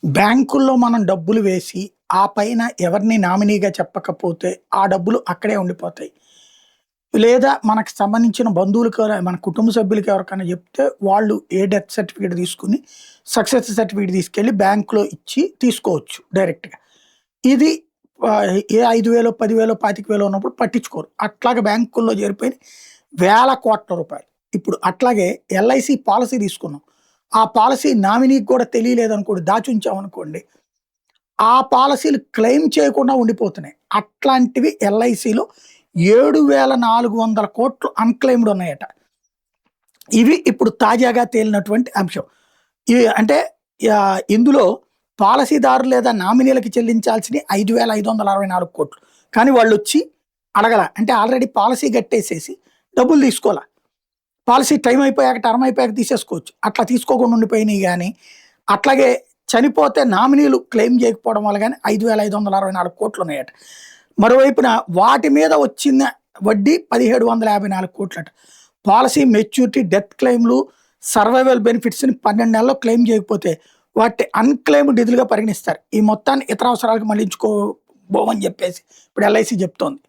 బ్యాంకుల్లో మనం డబ్బులు వేసి, ఆ పైన ఎవరిని నామినీగా చెప్పకపోతే, ఆ డబ్బులు అక్కడే ఉండిపోతాయి. లేదా మనకు సంబంధించిన బంధువులకో, మన కుటుంబ సభ్యులకి ఎవరికైనా చెప్తే, వాళ్ళు ఏ డెత్ సర్టిఫికేట్ తీసుకొని, సక్సెస్ సర్టిఫికేట్ తీసుకెళ్ళి బ్యాంక్‌లో ఇచ్చి తీసుకోవచ్చు డైరెక్ట్‌గా. ఇది ఏ 5,000, 10,000, 25,000 ఉన్నప్పుడు పట్టించుకోరు. అట్లాగే బ్యాంకుల్లో చేరిపోయి వేల కోట్ల రూపాయలు. ఇప్పుడు అట్లాగే ఎల్ఐసి పాలిసీ తీసుకున్నాం. ఆ పాలిసీ నామినీకి కూడా తెలియలేదనుకోండి, దాచుంచామనుకోండి, ఆ పాలిసీలు క్లెయిమ్ చేయకుండా ఉండిపోతున్నాయి. అట్లాంటివి ఎల్ఐసిలో 7,400,00,00,000 అన్‌క్లెయిమ్డ్ ఉన్నాయట. ఇవి ఇప్పుడు తాజాగా తేలినటువంటి అంశం. అంటే ఇందులో పాలిసీదారు లేదా నామినీలకి చెల్లించాల్సినయి 5,564,00,00,000. కానీ వాళ్ళొచ్చి అడగల. అంటే ఆల్రెడీ పాలిసీ కట్టేసేసి డబ్బులు తీసుకోల. పాలిసీ టైం అయిపోయాక, టర్మ్ అయిపోయాక తీసేసుకోవచ్చు. అట్లా తీసుకోకుండా ఉండిపోయినాయి గానీ, అట్లాగే చనిపోతే నామినీలు క్లెయిమ్ చేయకపోవడం వల్ల గానీ 5,564,00,00,000 ఉన్నాయట. మరోవైపున వాటి మీద వచ్చిన వడ్డీ 1,754,00,00,000 పాలిసీ మెచ్యూరిటీ, డెత్ క్లెయిమ్‌లు, సర్వైవల్ బెనిఫిట్స్‌ని 12 నెలల్లో క్లెయిమ్ చేయకపోతే వాటిని అన్‌క్లెయిమ్డ్ నిధులుగా పరిగణిస్తారు. ఈ మొత్తాన్ని ఇతర అవసరాలకు మళ్లించుకోబోమని చెప్పేసి ఇప్పుడు ఎల్ఐసి చెప్తోంది.